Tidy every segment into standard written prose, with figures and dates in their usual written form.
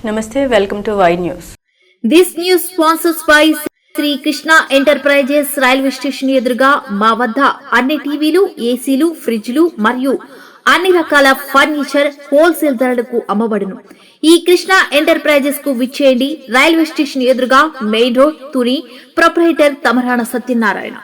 Namaste, welcome to Wide News. This news sponsors by Shri Krishna enterprises railway station ఎదురుగా మా వద్ద అన్ని టీవీలు, ఏసీలు, ఫ్రిడ్జ్లు మరియు అన్ని రకాల ఫర్నిచర్ హోల్సేల్ ధరలకు అమ్మబడును. ఈ కృష్ణ ఎంటర్ప్రైజెస్ కు విచ్చేయండి. రైల్వే స్టేషన్ ఎదురుగా main road, Tuni. Proprietor Tamarana Satyanarayana.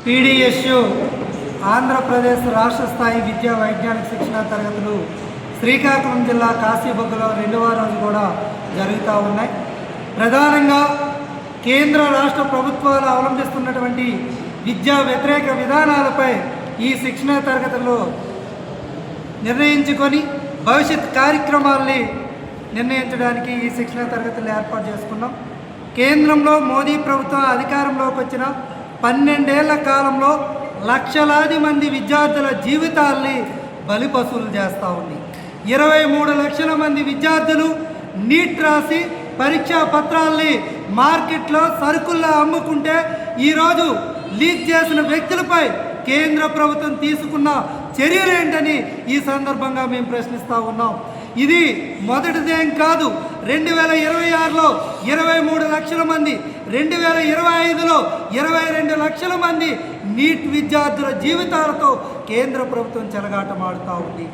PDSU Andhra Pradesh రాష్ట్ర స్థాయి విద్యా వైజ్ఞానిక శిక్షణ తరగతులు శ్రీకాకుళం జిల్లా కాశీబుగ్గలో రెండవ రోజు కూడా జరుగుతూ ఉన్నాయి. ప్రధానంగా కేంద్ర రాష్ట్ర ప్రభుత్వాలు అవలంబిస్తున్నటువంటి విద్యా వ్యతిరేక విధానాలపై ఈ శిక్షణ తరగతుల్లో నిర్ణయించుకొని భవిష్యత్ కార్యక్రమాల్ని నిర్ణయించడానికి ఈ శిక్షణ తరగతులు ఏర్పాటు చేసుకున్నాం. కేంద్రంలో మోదీ ప్రభుత్వం అధికారంలోకి వచ్చిన 12 ఏళ్ల కాలంలో లక్షలాది మంది విద్యార్థుల జీవితాల్ని బలిపశువులు చేస్తూ ఉంది. 23 లక్షల మంది విద్యార్థులు నీట్ రాసి పరీక్షా పత్రాల్ని మార్కెట్లో సరుకుల్లో అమ్ముకుంటే ఈరోజు లీక్ చేసిన వ్యక్తులపై కేంద్ర ప్రభుత్వం తీసుకున్న చర్యలేంటని ఈ సందర్భంగా మేము ప్రశ్నిస్తూ ఉన్నాం. ఇది మొదటిదేం కాదు. 2026లో 23 లక్షల మంది, 2025లో 22 లక్షల మంది నీట్ విద్యార్థుల జీవితాలతో కేంద్ర ప్రభుత్వం చెలగాటమాడుతూ ఉంది.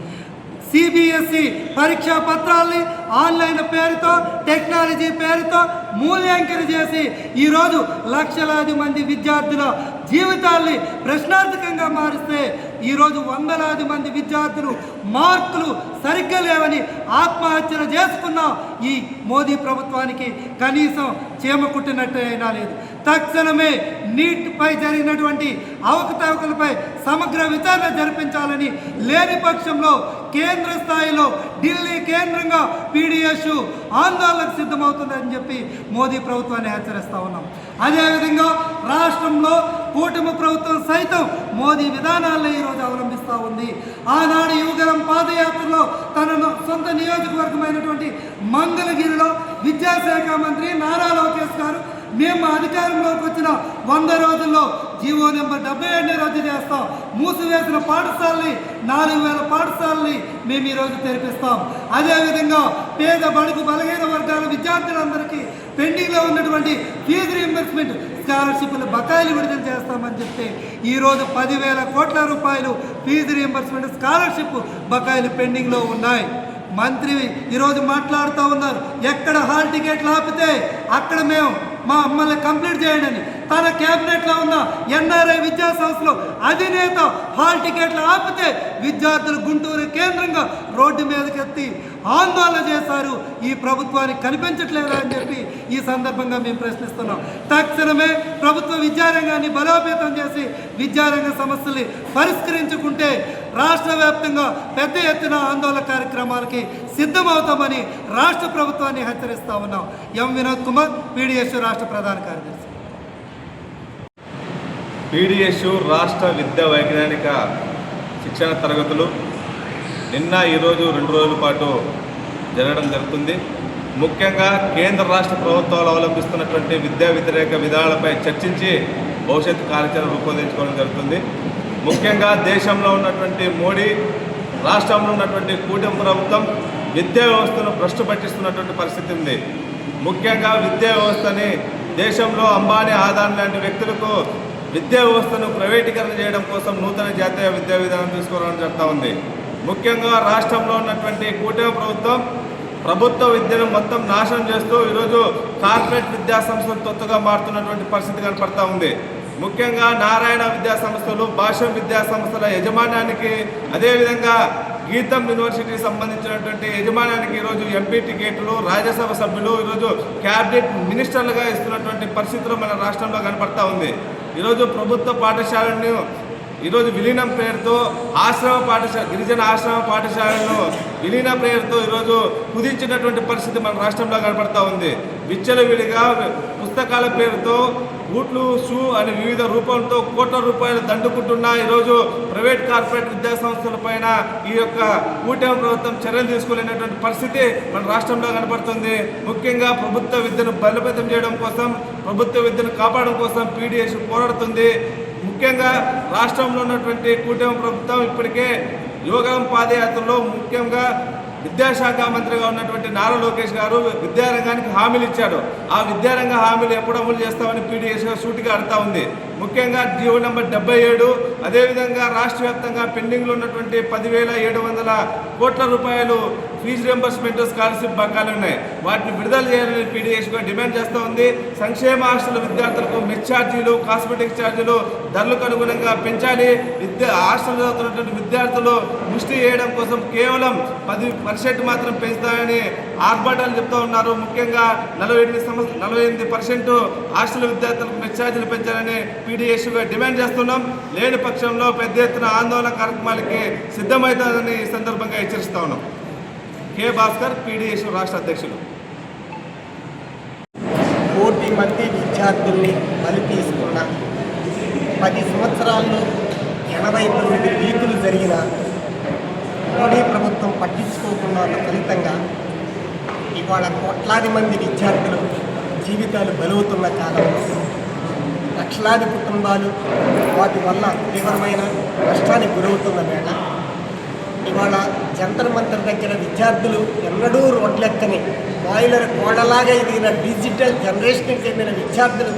సిబిఎస్ఈ పరీక్షా పత్రాల్ని ఆన్లైన్ పేరుతో, టెక్నాలజీ పేరుతో మూల్యాంకన చేసి ఈరోజు లక్షలాది మంది విద్యార్థుల జీవితాల్ని ప్రశ్నార్థకంగా మారిస్తే ఈరోజు వందలాది మంది విద్యార్థులు మార్కులు సరిగ్గా లేవని ఆత్మహత్యలు చేసుకున్న ఈ మోదీ ప్రభుత్వానికి కనీసం చీమ కుట్టినట్టు అయినా లేదు. తక్షణమే నీట్పై జరిగినటువంటి అవకతవకలపై సమగ్ర విచారణ జరిపించాలని, లేని పక్షంలో కేంద్ర స్థాయిలో ఢిల్లీ కేంద్రంగా పీడీఎస్ ఆందోళనకు సిద్ధమవుతుందని చెప్పి మోదీ ప్రభుత్వాన్ని హెచ్చరిస్తూ ఉన్నాం. అదేవిధంగా రాష్ట్రంలో కూటమి ప్రభుత్వం సైతం మోదీ విధానాలను ఈరోజు అవలంబిస్తూ ఉంది. ఆనాడు యువగలం పాదయాత్రలో తన సొంత నియోజకవర్గమైనటువంటి మంగళగిరిలో విద్యాశాఖ మంత్రి నారా లోకేష్ గారు మేము అధికారంలోకి వచ్చిన 100 రోజుల్లో జీవో నెంబర్ 77 రద్దు చేస్తాం, మూసివేసిన పాఠశాలని 4000 పాఠశాలని మేము ఈరోజు తెరిపిస్తాం. అదేవిధంగా పేద బడుగు బలహీన వర్గాల విద్యార్థులందరికీ పెండింగ్లో ఉన్నటువంటి ఫీజు రీయింబర్స్మెంట్ స్కాలర్షిప్లు బకాయిలు విడుదల చేస్తామని చెప్తే ఈరోజు 10,000 కోట్ల రూపాయలు ఫీజు రీయింబర్స్మెంట్ స్కాలర్షిప్ బకాయిలు పెండింగ్లో ఉన్నాయి. మంత్రి ఈరోజు మాట్లాడుతూ ఉన్నారు, ఎక్కడ హాల్ టికెట్లు ఆపితే అక్కడ మేము మమ్మల్ని కంప్లీట్ చేయండి. తన క్యాబినెట్లో ఉన్న ఎన్ఆర్ఐ విద్యా సంస్థలో అధినేత హాల్ టికెట్లు ఆపితే విద్యార్థులు గుంటూరు కేంద్రంగా రోడ్డు మీదకెత్తి ఆందోళన చేశారు. ఈ ప్రభుత్వానికి కనిపించట్లేదా అని చెప్పి ఈ సందర్భంగా మేము ప్రశ్నిస్తున్నాం. తక్షణమే ప్రభుత్వ విద్యారంగాన్ని బలోపేతం చేసి విద్యారంగ సమస్యల్ని పరిష్కరించుకుంటే రాష్ట్ర వ్యాప్తంగా పెద్ద ఎత్తున ఆందోళన కార్యక్రమాలకి సిద్ధమవుతామని రాష్ట్ర ప్రభుత్వాన్ని హెచ్చరిస్తా ఉన్నాం. ఎం వినోద్ కుమార్, పీడిఎస్ రాష్ట్ర ప్రధాన కార్యదర్శి. పీడిఎస్ రాష్ట్ర విద్యా వైజ్ఞానిక శిక్షణ తరగతులు నిన్న ఈరోజు 2 రోజుల పాటు జరగడం జరుగుతుంది. ముఖ్యంగా కేంద్ర రాష్ట్ర ప్రభుత్వాలు అవలంబిస్తున్నటువంటి విద్యా వ్యతిరేక విధానాలపై చర్చించి భవిష్యత్తు కార్యాచరణ రూపొందించుకోవడం జరుగుతుంది. ముఖ్యంగా దేశంలో ఉన్నటువంటి మోడీ, రాష్ట్రంలో ఉన్నటువంటి కూటమి ప్రభుత్వం విద్యా వ్యవస్థను భ్రష్టు పట్టిస్తున్నటువంటి పరిస్థితి ఉంది. ముఖ్యంగా విద్యా వ్యవస్థని దేశంలో అంబానీ, ఆదాని లాంటి వ్యక్తులకు విద్యా వ్యవస్థను ప్రైవేటీకరణ చేయడం కోసం నూతన జాతీయ విద్యా విధానం తీసుకురావడం జరుగుతూ ఉంది. ముఖ్యంగా రాష్ట్రంలో ఉన్నటువంటి కూటమి ప్రభుత్వం ప్రభుత్వ విద్యను మొత్తం నాశనం చేస్తూ ఈరోజు కార్పొరేట్ విద్యా సంస్థలు తొత్తుగా మారుతున్నటువంటి పరిస్థితి కనపడతా ఉంది. ముఖ్యంగా నారాయణ విద్యా సంస్థలు, భాష్యం విద్యా సంస్థల యజమాన్యానికి, అదేవిధంగా గీతం యూనివర్సిటీకి సంబంధించినటువంటి యజమాన్యానికి ఈరోజు ఎంపీ టికెట్లు, రాజ్యసభ సభ్యులు, ఈరోజు క్యాబినెట్ మినిస్టర్లుగా ఇస్తున్నటువంటి పరిస్థితులు మన రాష్ట్రంలో కనపడతా ఉంది. ఈరోజు ప్రభుత్వ పాఠశాలను ఈరోజు విలీనం పేరుతో గిరిజన ఆశ్రమ పాఠశాలను విలీన పేరుతో ఈరోజు కుదించినటువంటి పరిస్థితి మన రాష్ట్రంలో కనపడతా ఉంది. విచ్చలవిడిగా పుస్తకాల పేరుతో బూట్లు, షూ అని వివిధ రూపంతో కోట్ల రూపాయలు దండుకుంటున్న ఈరోజు ప్రైవేట్ కార్పొరేట్ విద్యా సంస్థల పైన ఈ యొక్క కూటమి ప్రభుత్వం చర్యలు తీసుకోలేనటువంటి పరిస్థితి మన రాష్ట్రంలో కనపడుతుంది. ముఖ్యంగా ప్రభుత్వ విద్యను బలోపేతం చేయడం కోసం, ప్రభుత్వ విద్యను కాపాడడం కోసం పీడిఎస్ పోరాడుతుంది. ముఖ్యంగా రాష్ట్రంలో ఉన్నటువంటి కూటమి ప్రభుత్వం ఇప్పటికే యువగలం పాదయాత్రలో ముఖ్యంగా విద్యాశాఖ మంత్రిగా ఉన్నటువంటి నారా లోకేష్ గారు విద్యారంగానికి హామీలు ఇచ్చాడు. ఆ విద్యారంగ హామీలు ఎప్పుడు అమలు చేస్తామని పీడిఎస్గా సూటిగా అడుగుతా ఉంది. ముఖ్యంగా జీవో నెంబర్ 77, అదేవిధంగా రాష్ట్ర వ్యాప్తంగా పెండింగ్లో ఉన్నటువంటి 10,700 కోట్ల రూపాయలు ఫీజు రియంబర్స్మెంట్, స్కాలర్షిప్ బకాయిలు ఉన్నాయి. వాటిని విడుదల చేయాలని పీడిఎస్గా డిమాండ్ చేస్తూ ఉంది. సంక్షేమ హాస్టల్ విద్యార్థులకు మెస్ ఛార్జీలు, కాస్మెటిక్ ఛార్జీలు ధరలకు అనుగుణంగా పెంచాలి. హాస్టల్ చదువుతున్నటువంటి విద్యార్థులు ముష్టి చేయడం కోసం కేవలం 10% మాత్రం పెంచుతామని ఆర్భాటాలు చెప్తూ ఉన్నారు. ముఖ్యంగా 48% హాస్టల్ విద్యార్థులకు మెస్ ఛార్జీలు పెంచాలని పీడిఎస్గా డిమాండ్ చేస్తున్నాం. లేని పక్షంలో పెద్ద ఎత్తున ఆందోళన కార్యక్రమాలకి సిద్ధమవుతుందని ఈ సందర్భంగా హెచ్చరిస్తా ఉన్నాం. కె భాస్కర్, పీడిఎస్ రాష్ట్ర అధ్యక్షులు. 1 కోటి మంది విద్యార్థుల్ని బలి తీసుకున్న 10 సంవత్సరాల్లో 89 లీకులు జరిగిన మోడీ ప్రభుత్వం పట్టించుకోకుండా ఫలితంగా ఇవాళ కోట్లాది మంది విద్యార్థులు జీవితాలు బలవుతున్న కాలంలో లక్షలాది కుటుంబాలు వాటి వల్ల తీవ్రమైన నష్టానికి గురవుతున్న వేళ ఇవాళ జంతర్ మంతర్ దగ్గర విద్యార్థులు ఎన్నడూ రోడ్లెక్కని బాయిలర్ గోడలాగా ఎదిగిన డిజిటల్ జనరేషన్కి చెందిన విద్యార్థులు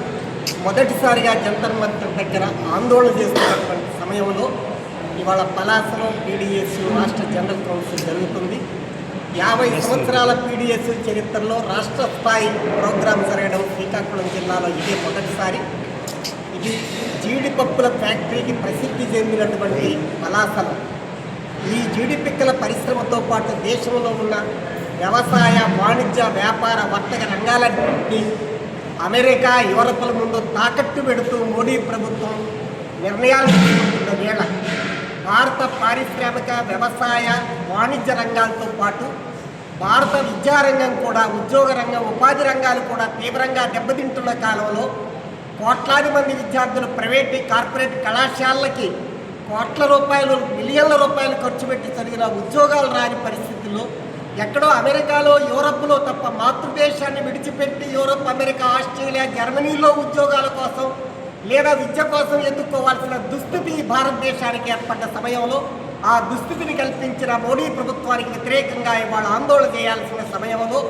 మొదటిసారిగా జంతర్ మంతర్ దగ్గర ఆందోళన చేస్తున్నటువంటి సమయంలో ఇవాళ పలాసలో పీడిఎస్ రాష్ట్ర జనరల్ కౌన్సిల్ జరుగుతుంది. 50 సంవత్సరాల పీడిఎస్ చరిత్రలో రాష్ట్ర స్థాయి ప్రోగ్రాం జరగడం శ్రీకాకుళం జిల్లాలో ఇదే మొదటిసారి. ఇది జీడిపప్పుల ఫ్యాక్టరీకి ప్రసిద్ధి చెందినటువంటి పలాసలో ఈ జీడిపిక్కల పరిశ్రమతో పాటు దేశంలో ఉన్న వ్యవసాయ, వాణిజ్య, వ్యాపార, వర్తక రంగాలన్నింటినీ అమెరికా, యూరప్ల ముందు తాకట్టు పెడుతూ మోడీ ప్రభుత్వం నిర్ణయాలు తీసుకుంటున్న వేళ భారత పారిశ్రామిక, వ్యవసాయ, వాణిజ్య రంగాలతో పాటు భారత విద్యారంగం కూడా, ఉద్యోగ రంగం, ఉపాధి రంగాలు కూడా తీవ్రంగా దెబ్బతింటున్న కాలంలో కోట్లాది మంది విద్యార్థులు ప్రైవేట్, కార్పొరేట్ కళాశాలలకి కోట్ల రూపాయలు, మిలియన్ల రూపాయలు ఖర్చు పెట్టి చదివిన ఉద్యోగాలు రాని పరిస్థితుల్లో ఎక్కడో అమెరికాలో, యూరప్లో తప్ప మాతృదేశాన్ని విడిచిపెట్టి యూరప్, అమెరికా, ఆస్ట్రేలియా, జర్మనీలో ఉద్యోగాల కోసం లేదా విద్య కోసం ఎదుర్కోవాల్సిన దుస్థితి భారతదేశానికి ఏర్పడ్డ సమయంలో ఆ దుస్థితిని కల్పించిన మోడీ ప్రభుత్వానికి వ్యతిరేకంగా ఇవాళ ఆందోళన చేయాల్సిన సమయంలో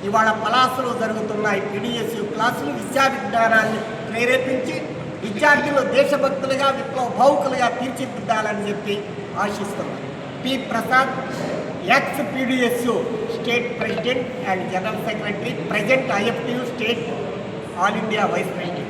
ఇవాళ పలాసలో జరుగుతున్న ఈ పీడిఎస్ క్లాసులు విద్యా విజ్ఞానాన్ని ప్రేరేపించి విద్యార్థులు దేశభక్తులుగా, విప్లవ భావుకులుగా తీర్చిదిద్దాలని చెప్పి ఆశిస్తున్నారు. P Prasad, ex PDS state president and general secretary, present IFTU state all India vice president.